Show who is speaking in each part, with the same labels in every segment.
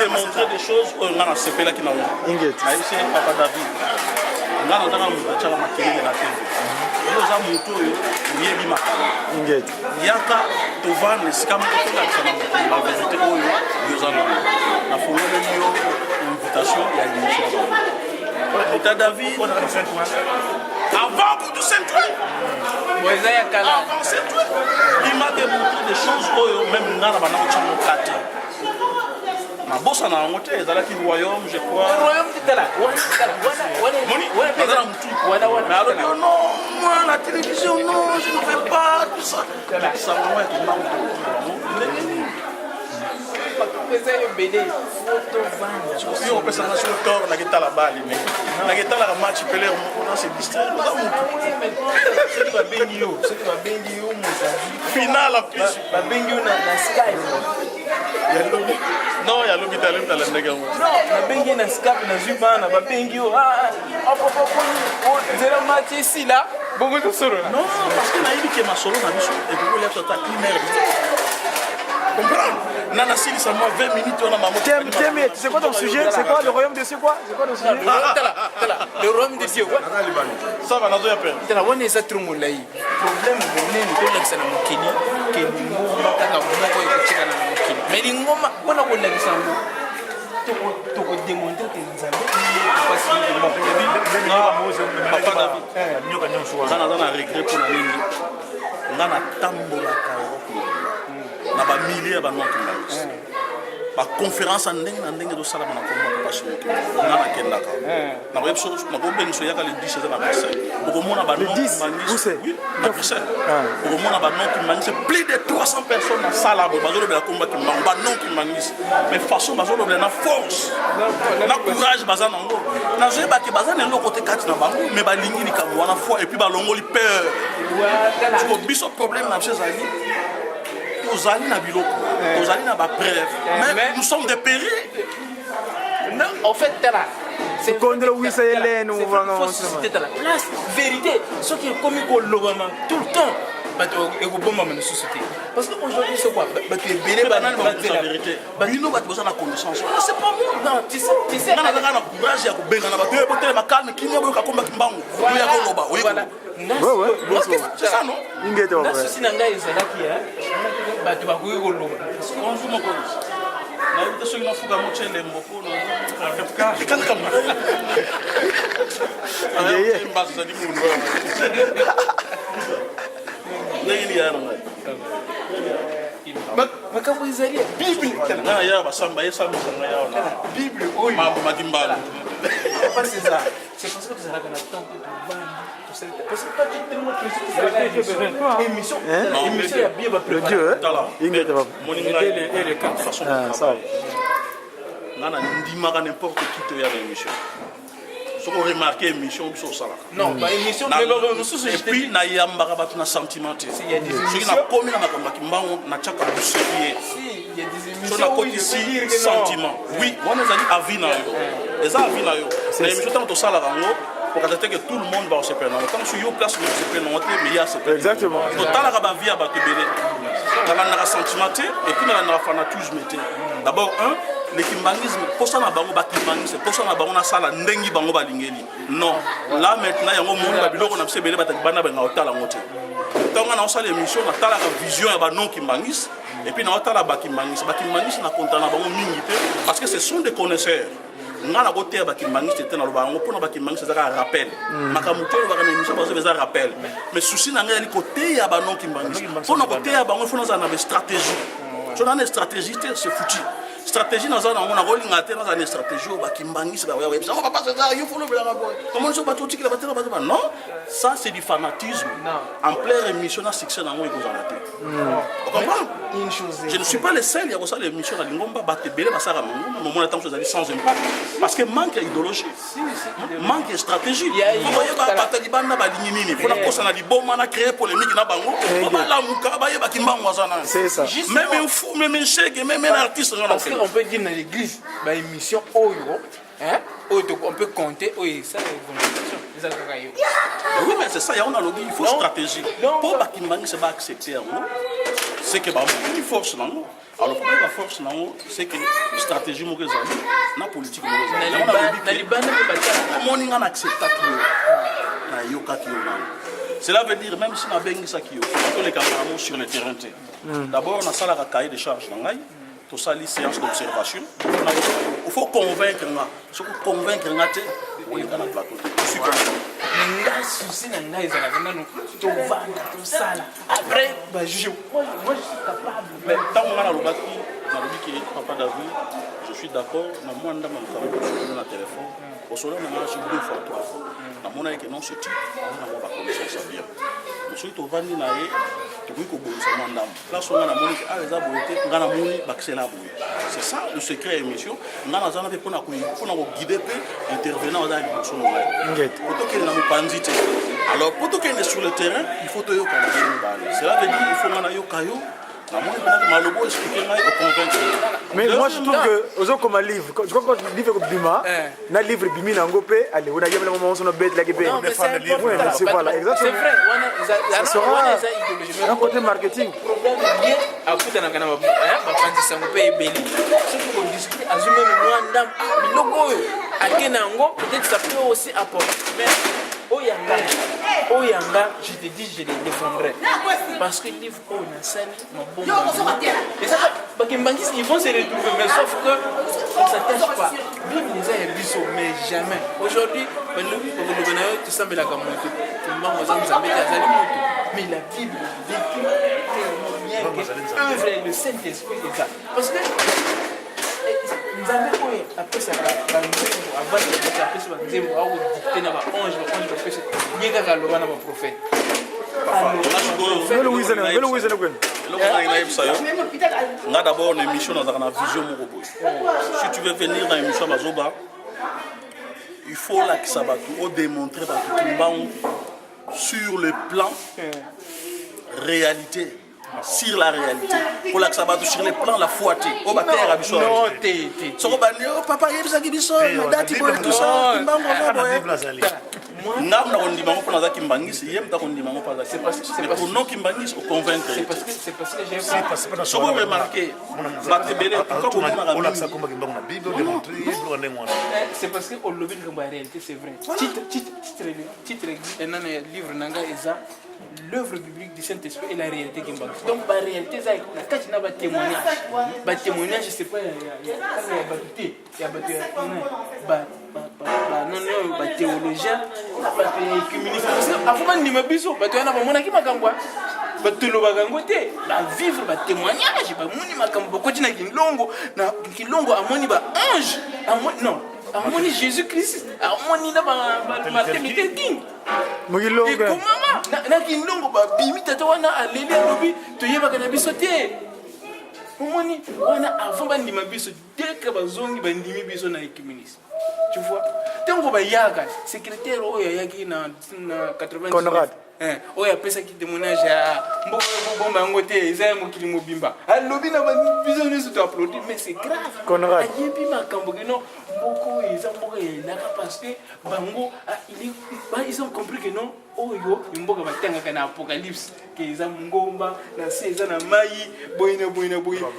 Speaker 1: démontrer des choses où on a CP là qui n'a pas. C'est Papa David. On a dans la maquille de la TV. Nous avons moto yebi makala. Yaka tovan les scams la vérité où nous allons. La folie de invitation et à l'émission. Papa David. Avant pour tout centrer. Avant centrer. Il m'a démontré des choses où même n'a pas de ma bosse en a monté, ils allaient qui royaume, je crois. Le royaume était là. Mais alors, non, moi, la télévision, non, je ne fais pas tout ça. Ça va être une on peut s'en sur le corps, on a la balle, mais on a la match, on s'est distrait. Final en plus. Non, il y a l'hôpital dans la nègre. Non, la bengi na scap na zuba na ba bengi zéro match ici là, beaucoup de solo. Non, parce que na dit que ma solo na biso et vous voulez être primaire. Comprendre? Nana Sili ça moi 20 minutes on a maman. C'est quoi ton sujet? C'est quoi le royaume de c'est quoi? C'est quoi ton sujet? Le royaume de Dieu. Ça va nazo ya père. Tala wone ça trop molai. Problème bonene ko lekisa na mokini ke ngoma kaka moko ekuchika na mokini. Mais les ngoma wana ko lekisa ngo. Toko démontrer que nous avons Papa David. Nyoka nyonso. Sana na regret pour la ligne. Ngana tambola ka na ba milliers ba non ba conférence en ndenge do sala na komba passion na na kenda ka na web chose na bombe nso yaka le 10 na Marseille boko mona ba non manise oui na Marseille boko mona ba non manise plus de 300 personnes na sala ba zo le komba ki ba non manise mais façon ba zo le na force na courage baza nango na zo ba ki baza na côté 4 na bango mais ba lingi ni kamwa na foi et puis ba longoli peur tu biso problème na chez Ali. Aux alliés na biloko, aux alliés na ba preuve. Mais nous sommes des péris. Non, en fait, là. C'est contre oui, c'est Hélène ou vraiment. C'était la place, vérité. Ce qui est commis pour le moment, tout le temps. Et vous pouvez m'amener société. Parce qu'aujourd'hui, c'est quoi? Tu es béné, la vérité. Bino, tu as besoin de la connaissance. C'est pas moi. Non, tu sais. Tu as courage, tu as voilà. C'est ça, non? C'est c'est parce que vous avez un temps parce que pas tellement émission il y a bien le Dieu et les quatre façons ça nana ndimaka n'importe qui te ya l'émission ce qu'on remarqué émission sur ça non pas émission et puis na yambaka batu na sentimenté il y a des émissions na komi na makambo kimbango na chaka buserier il y a des émissions sur la côté ici sentiment oui on les a dit avis na yo les avis na yo les émissions tant to sala rango pour que tout le monde va se perdre quand je suis au place où se perdre mais il y a ce exactement total la vie à battre belé dans la sentimenté et puis dans la fanatisme d'abord le kimbangisme pour ça na bango ba kimbangisme pour ça na bango na sala ndengi bango ba lingeli non là maintenant yango monde ba biloko na sebele ba bana ba ngotala ngote tant on a sala émission na tala ka vision ya ba non kimbangisme et puis na tala ba kimbangisme na konta na bango mingi parce que ce sont des connaisseurs ngana côté ba kimbangisme était na lobango pour na ba kimbangisme ça rappel makamuto ba kana émission ba ça rappel mais souci na ngali côté ya ba non kimbangisme pour na côté ya bango faut na na stratégie je na une stratégie c'est foutu stratégie dans un on a rolling à terre dans une stratégie au bakimbangis ça va pas ça il faut le blanc comment je pas tout qui la battre non ça c'est du fanatisme en pleine émission na succès dans moi ils ont raté vous comprenez une chose je ne suis pas le seul il y a ça l'émission la lingomba battre belé ba ça mon moment temps chose sans impact parce que manque idéologie manque stratégie vous voyez ba battre banda ba ligne nini faut la posa na liboma na créer polémique na bango ba la muka ba yeba kimbango sana c'est ça même un fou même un chèque même un artiste on peut dire dans l'église, dans l'émission, on peut compter, ça oui, mais c'est ça, il y a une analogie, il faut stratégie. Pour que Kimbangi se va accepter,
Speaker 2: c'est que une force là. Alors pourquoi la force là, c'est que stratégie mauvaise na politique mauvaise. Na Liban comment on accepte na yoka ki cela veut dire même si na bengi ça ki yo les camarades sur le terrain. D'abord on a ça la cahier de charge dans ngai to sali séance d'observation. Il faut convaincre nga. Ce que convaincre nga te on est dans le plateau. Super.
Speaker 1: Nga souci na ngai za na no to vanda to sala. Après bah juge moi je suis capable.
Speaker 2: Mais tant on a le baki na dit que papa David je suis d'accord na moi ndama na téléphone. Au soir on a marché 2 fois 3 fois. Na mona que non ce type on a pas connaissance bien. Monsieur to vandi na ye to ko bonisa mandam. Là on a moni que les abonné ngana moni baxela boy. C'est ça le secret émission. Ngana zana pe pona ko guider pe intervenant dans l'émission normale. Pour que na mupanzite. Alors pour que est sur le terrain, il faut te yo kana sur cela veut dire il faut ngana yo kayo.
Speaker 3: Mais moi je trouve que aux comme un livre, je crois que le livre comme Bima, na livre Bimi na ngopé, allez, on a jamais le moment où on a bête la guébé. C'est voilà, exactement.
Speaker 1: C'est vrai,
Speaker 3: ça sera un côté marketing.
Speaker 1: Problème lié à tout dans kana ba pandisa ngopé ebeli. Ce qu'on discute azumé moi ndam biloko akenango peut-être ça peut aussi apporter. Mais Oyanga, je te dis, je les défendrai. Parce que le livre, on a sali, bon. Et ça, ils vont se retrouver, mais sauf que on ne s'attache pas. Bible les a ébisso, mais jamais. Aujourd'hui, tu sens la communauté. Mais la Bible vécue tellement bien que œuvre le Saint-Esprit est ça. Parce que nous avons après ça, avant de dire
Speaker 2: d'abord une émission dans la vision. Si tu veux venir dans l'émission Mazoba, il faut que ça va démontrer sur le plan réalité. Sur la réalité. Pour la sabat sur les plans la foi au bataire à Bissau.
Speaker 1: Non,
Speaker 2: papa il y a Bissau, dati pour tout ça. Nam na kondi bango pona za kimbangisi yem ta kondi bango pas c'est parce que pour non kimbangisi au convaincre
Speaker 1: c'est parce que j'ai
Speaker 2: pas so remarquer Bartebele pourquoi on a
Speaker 4: ça comme dans la Bible démontrer
Speaker 1: c'est parce que au lobby de la réalité c'est vrai titre et nan livre nanga eza l'œuvre biblique du Saint-Esprit et la réalité qui m'bang. Donc la réalité ça quand tu n'as pas témoignage c'est pas il y a non théologien écuménisme avant ni mabiso bato yana bamona ki makambo bato lo bagango te ba vivre ba témoignage ba moni makambo ko tina kilongo na kilongo amoni ba ange non amoni Jésus Christ amoni na ba Martin Luther King
Speaker 3: mugilongo
Speaker 1: et comment na kilongo ba bimi tata wana aleli lobi to yeba kana biso te omoni wana avant ba ndima biso dès que bazongi ba ndimi biso na écuménisme. Tu vois, tant qu'on va y aller, secrétaire oyaki na 80.
Speaker 3: Conrad.
Speaker 1: Oya pesa ki témoignage à bomba ngote ezaya mokili mobimba. Alobi na besoin de applaudir mais c'est grave.
Speaker 3: Conrad.
Speaker 1: Ayebi makambo no mboko eza mboko na parce que bango ils ont compris que non oyo mboka batanga kana apocalypse que eza ngomba na eza na mai boina boy.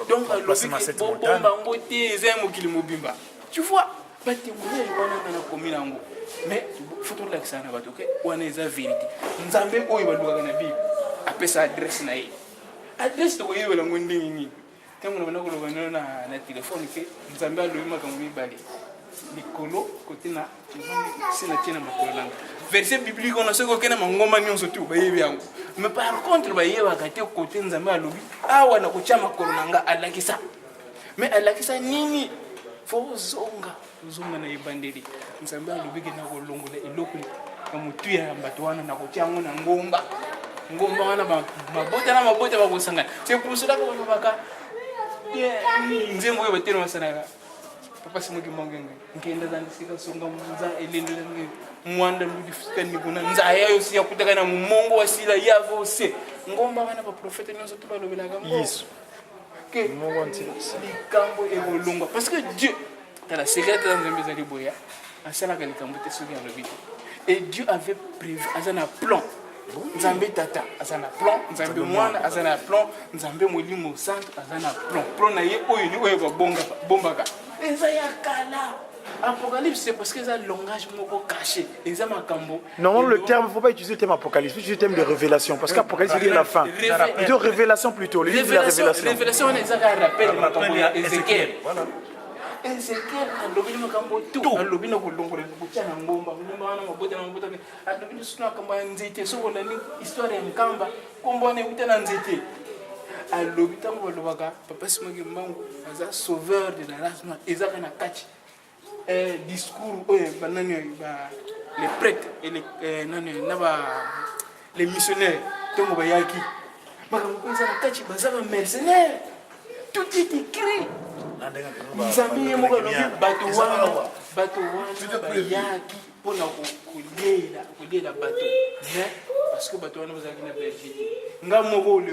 Speaker 1: Donc alobi bomba ngote ezaya mokili mobimba. Tu vois témoignage wana na commune ngo mais photo la kisana bato ke wana eza vérité nzambe oyo baluka na bible apesa adresse na ye adresse to yebela ngo ndingi ni tango na ko lobana na téléphone ke nzambe aloyi makambo mibale likolo côté na c'est la tienne makolo langa verset biblique on a ce ko kena mangoma nyonso tu bayebi yango mais par contre bayeba ka te côté nzambe alobi awa na ko chama makolo nanga alakisa mais alakisa nini fo zonga na ibandeli nzambe alobiki na kolongola eloko na mutu ya bato wana na kotiango na ngomba wana mabota bakosangana c'est pour cela que baka nzembo yo batelo masana papa simoki mangenge ngenda za ndisika songa mza elendo mwanda ndudi fika nikuna nzaya yo siya kutaka na mumongo wasila yavo se ngomba wana ba prophète nyonso to balobela ka
Speaker 3: Yesu
Speaker 1: que likambo ekolongwa parce que Dieu dans la secret dans les maisons de boya à cela que likambo te soki alobi et Dieu avait prévu à un plan nzambe tata aza na plan nzambe mwana aza na plan nzambe molimo santo aza na plan na ye oyo ni oyo babombaka eza ya kala. Apocalypse, c'est parce que c'est un langage caché.
Speaker 3: Normalement, le terme, il ne faut pas utiliser le terme apocalypse, il faut utiliser le terme de révélation. Parce qu'apocalypse, c'est la fin. Plutôt révélation plutôt. Le livre de la révélation.
Speaker 1: Révélation, c'est un rappel de Ézéchiel. Ézéchiel, tout. Discours les prêtres et les missionnaires mercenaires, tout est écrit. Parce que le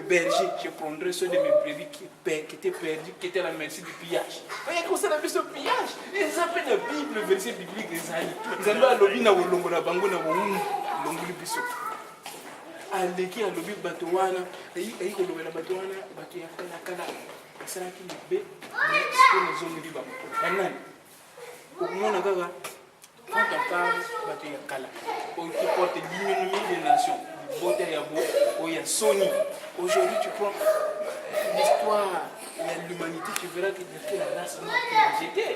Speaker 1: berger, je prendrai ceux de mes brebis qui étaient perdus, qui étaient à la merci du pillage. Voyez comment ça appelle ce pillage? Ils appellent la Bible, le verset biblique des alliés. Ils ont dit lobby na wolongo na bango na wou longoli biso. Aleki a lobby batowana, et ko lobela batowana, batu ya kala. Ça qui le bé, ce que nous avons dit ba. Banani. Au moins gaga quand on parle batu ya kala, qui porte l'ignominie des nations. Aujourd'hui, tu prends l'histoire de l'humanité, tu verras que la race noire est rejetée.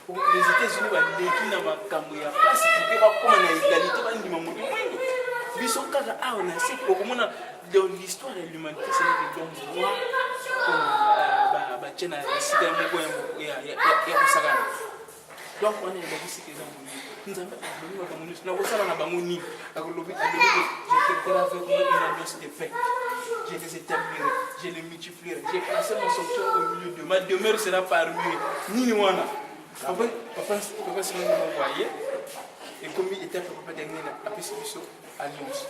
Speaker 1: Les États-Unis vont dire qu'il n'y a pas de place, il n'y a pas d'égalité. Dans l'histoire de l'humanité, c'est là que l'on voit donc on est là ici que nous avons de paix. Je les établirai, je les multiplierai. J'ai placé mon sanctuaire au milieu de ma demeure sera parmi eux. Ni Wana. Papa, c'est nous envoyé. Et comme il était papa dernier, après c'est sur alliance.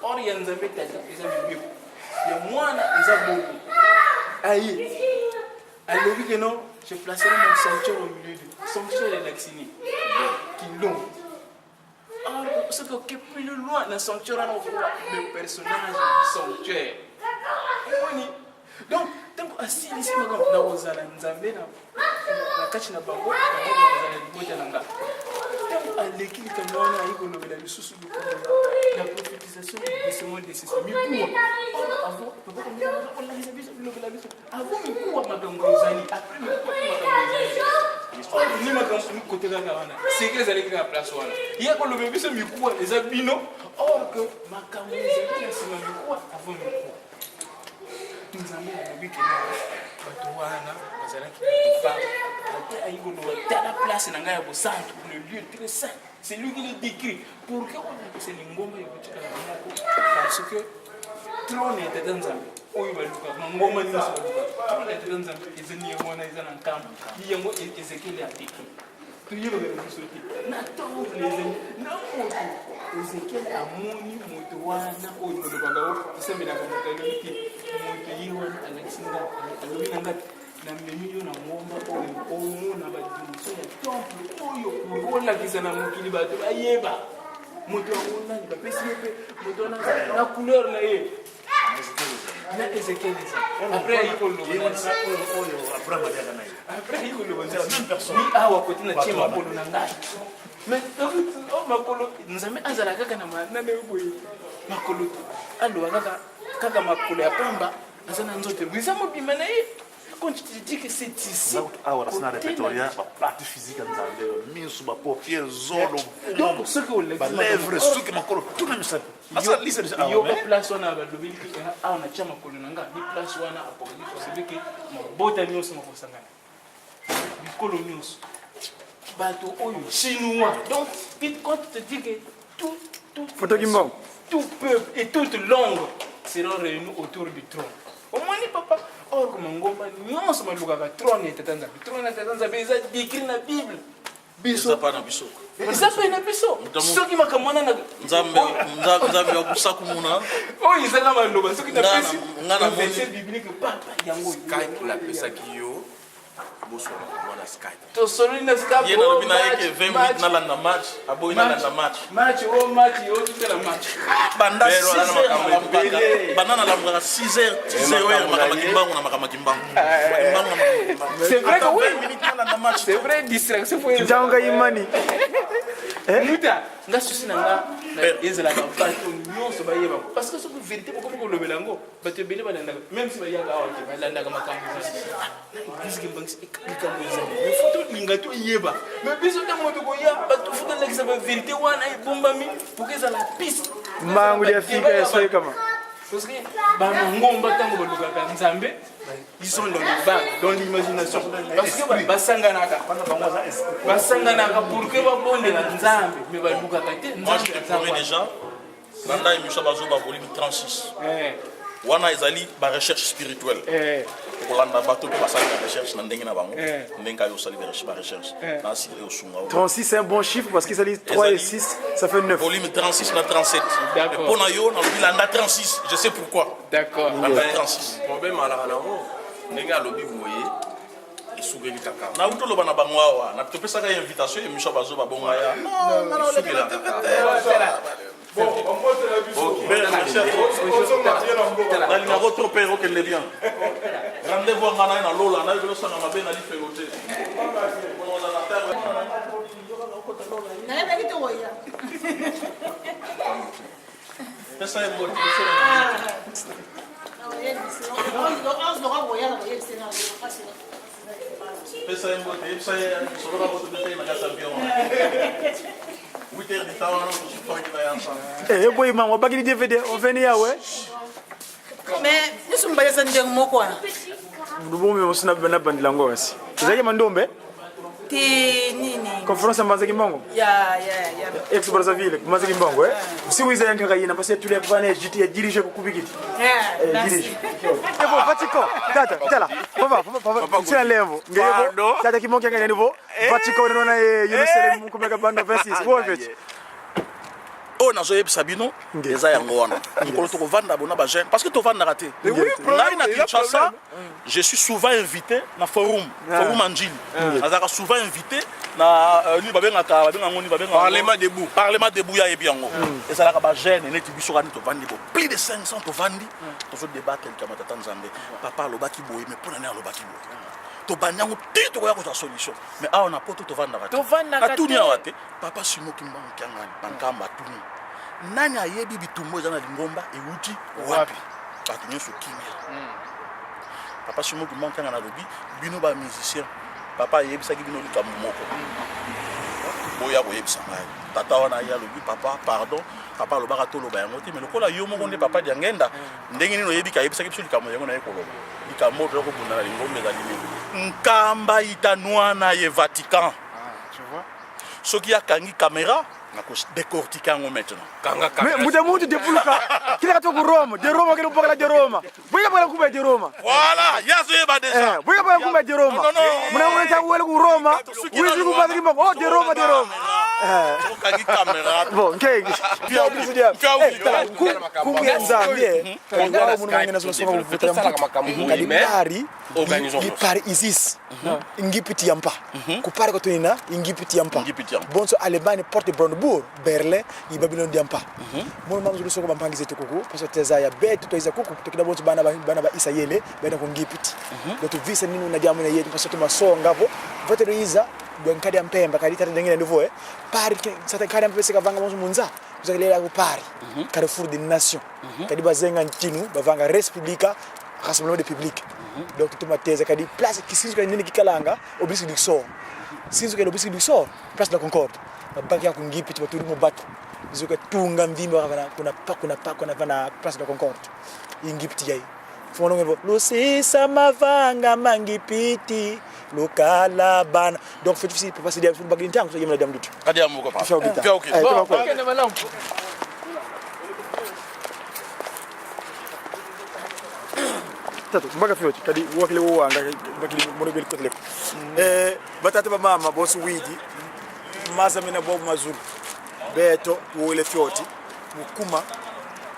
Speaker 1: Or il y a un zambé qui a des moines, ils ont beaucoup. Aïe. Alors oui que non, je placerai mon sanctuaire au milieu de sanctuaire de Laxini. Qui l'ont. Or, ce qui est plus loin dans le sanctuaire, on voit le personnage du sanctuaire. Donc, tant que si ici, on a Nzambe, la Kachina Bango, la prophétisation de ce monde de ces c'est que les allez à la place. Il y a que le bébé se micro, les abino, or que ma caméra, c'est ma micro avant le micro. Nous avons dit que la place dans le centre, le lieu très saint. C'est lui qui le décrit. Pourquoi on a que c'est l'ingombe parce que trône était dans un oui, il y a un camp. Il y a un Ézéchiel a décrit. Il y a un Ézéchiel a moni motowana oyo lobanga osembela ko motoki motoyiwa Alexander alobinanga na memiyo na ngomba oyo na badimuso ya temple oyo kola kisana mokili bato ayeba moto ona bapesi pe moto na couleur na ye na Ézéchiel après il faut le après il faut le même personne ni awa côté na tiema polo na ngai mais makolo nzambe azala kaka na manane boye makolo alo kaka makolo ya pamba azana nzote bizamo bimana ye quand tu te dis que c'est ici
Speaker 2: awa na répertoire ba plate physique nzambe minsu ba paupières zolo
Speaker 1: donc ce que on
Speaker 2: ba lèvres ce que makolo tout na misa asa lisa
Speaker 1: yo place wana ba lobeli ki awa na chama makolo nanga ni place wana apocalypse c'est que mabota nyonso makosangana bikolo nyonso bateau chinois. Donc, quand tu te dis que tout peuple et toute langue seront réunis autour du trône. Au moins, papa, or comme un gomba, nous sommes le trône et Tanzanie. Le trône et Tanzanie, ils ont décrit la Bible.
Speaker 2: Biso. Ça pas na biso.
Speaker 1: Ça pas na biso. Ce qui m'a commandé na. Nzambe
Speaker 2: akusakumuna.
Speaker 1: Oh, ils ont la loba. Ce qui n'a pas. Ngana verset biblique papa yango.
Speaker 2: Skype la pesa kiyo.
Speaker 1: To solo na Skype.
Speaker 2: Yena lobi na yeke 20 minutes na landa match. Abo ina landa match.
Speaker 1: Match yo tu la match.
Speaker 2: Banda 6h. Banana la 6h, 10h makamagimbangu na makamagimbangu.
Speaker 1: C'est vrai que oui.
Speaker 2: 20 minutes na landa match.
Speaker 1: C'est vrai distraction faut.
Speaker 3: Janga imani.
Speaker 1: Muta nga susi na nga ezala ka bato nyonso bayeba parce que soki vérité ko ko lobela ngo bato bele balanda même si bayaka awa te balanda ka makambo bisiki banks ikambo ezali mais photo linga to yeba mais biso ta moto ko ya bato photo na kisa ba vérité wana ebombami pour que ça la piste
Speaker 3: mangu ya fika eso kama
Speaker 1: parce que ba ngomba tango baluka ka nzambe ils sont dans l'imagination parce que basanganaka pour que babonde na nzambe mais baluka ka te
Speaker 2: moi je te promets déjà Nanda Emisha Bazoba volume 36 wana ezali ba recherche spirituelle kolanda bato pe basali la recherche na ndenge na bango ndenge yo sali ba recherche na sire yo sunga
Speaker 3: 36 c'est un bon chiffre parce qu'il s'allie 3 et 6 ça fait 9
Speaker 2: volume 36 na 37
Speaker 1: d'accord
Speaker 2: pour na yo na landa 36 je sais pourquoi
Speaker 1: d'accord
Speaker 2: landa 36
Speaker 4: problème ala na ngo ndenge alobi boye esugeli kaka
Speaker 2: na uto loba na bango awa na topesa ka invitation Emisha Bazoba bonga ya non
Speaker 4: esugeli kaka
Speaker 2: bon on peut te la vue na numéro trop pero que le bien rendez-vous ngana na lola na yo sanga mabe na lifelote
Speaker 5: na ngi to ya
Speaker 2: pesa ya mbote pesa ya mbote pesa ya solo mbote pesa na kasa bien 8h du temps je suis pas qui va ensemble
Speaker 3: boy man on bagili DVD on vient ya ouais
Speaker 5: mais nous sommes pas dans ndeng moko wana
Speaker 3: ndubombe mosina bana bandila ngo wasi zake mandombe
Speaker 5: ti nini
Speaker 3: conférence Mazaki Mbongo
Speaker 5: ya
Speaker 3: ex Brazzaville Mazaki Mbongo si vous avez un gars parce que tous les panneaux j'étais dirigé pour kubikiti dirige evo Vatican tata papa c'est un level ngebo tata kimonke ngene niveau Vatican on a Yerusalem kumeka bando 26 wo vete
Speaker 2: oh nazoyebisa bino eza yango wana nkolo tokovanda bona ba jeune parce que tovanda raté ngai na Kinshasa je suis souvent invité na forum Anjili azaka souvent invité na ni babengaka ngoni parlement debout ya yebi yango ezalaka ba jeune neti biso kana tovandi bo plus de 500 tovandi tozo débattre kama tata nzambe papa alobaki boye mais pona ne alobaki boye to banyango te to koya ko solution mais awa na poto tovanda raté katuni awa te papa simo kimbango kyangani bankamba tuni nani ayebi bitumbo ezana lingomba euti wapi bato nyonso kimia papa simo kimbango kyangana lobi bino ba musicien papa ayebisaki bino likambo moko boya koyebisa ngai tata wana ya lobi papa pardon papa alobaka toloba yango te mais lokola yo moko nde papa diangenda ndenge nini oyebi kayebisaki biso likambo yango na ye koloba likambo to kobunda na lingomba ezali nini nkamba itanwana ye Vatican soki akangi caméra na ko décortiquer yango maintenant
Speaker 3: mais mutu depuluka kila to Roma de Roma kile bokala de Roma buya bokala kuba de Roma
Speaker 2: voilà yazo yeba déjà
Speaker 3: buya bokala kuba de Roma muna muna ta wele ku Roma wizi ku badri mo oh de Roma
Speaker 2: okangi caméra
Speaker 3: bon nkegi pia presidia kumbe nzambie kwa munu mangena so so kuvuta kadibari gipari isis ngipiti yampa kupare ko tonina ngipiti yampa bonso Allemagne porte Brandenburg Berlin i Babylone diampa mo mamzulu soko bampangi zetu kuku parce que teza ya betu to iza kuku to kidabo bana ba Isayele bana ko ngipiti do to visa nini na jamu na yetu parce que masonga vo vote iza don kadi ampemba kadi tata ndengene ndivo pari sata kadi ampese kavanga mo munza kuzalela ku pari Carrefour des Nations kadi bazenga ntinu bavanga Respublica Rassemblement des Publics donc to mateza kadi place kisinzo kadi nini kikalanga obisi du sort sinzo kadi obisi du sort place de la Concorde baki ya kungipiti baturi mu batu izoka tunga mvimba kuna vana place de Concorde ingipiti yai fono ngevo lusisa mavanga mangipiti lokala bana donc fait difficile papa c'est dia sur bagin tango so yemla dam dutu
Speaker 2: kadi amuko papa
Speaker 1: ok ne malam
Speaker 3: tato mbaga fioti kadi wakile wo anga bakili monobel kotle batata ba mama bosu widi maza mina bobu mazuru beto wole fioti mukuma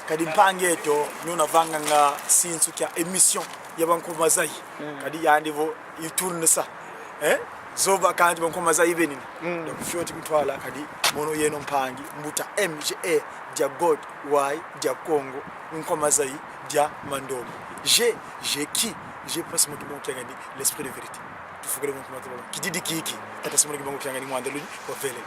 Speaker 3: kadi mpangeto nuna vanga nga sinsu kya emission yabanko mazai kadi yandivo itourne sa zoba kandi bankomaza ibe nini ndakufyoti mtwala kadi mono yeno mpangi mbuta MGA dia God Y dia Congo nkomaza yi dia mandomo j'ai qui j'ai pas ce mot qui ngandi l'esprit de vérité tufugere mu kumata qui dit kiki tata ce mot qui ngandi mwanda luni ko vele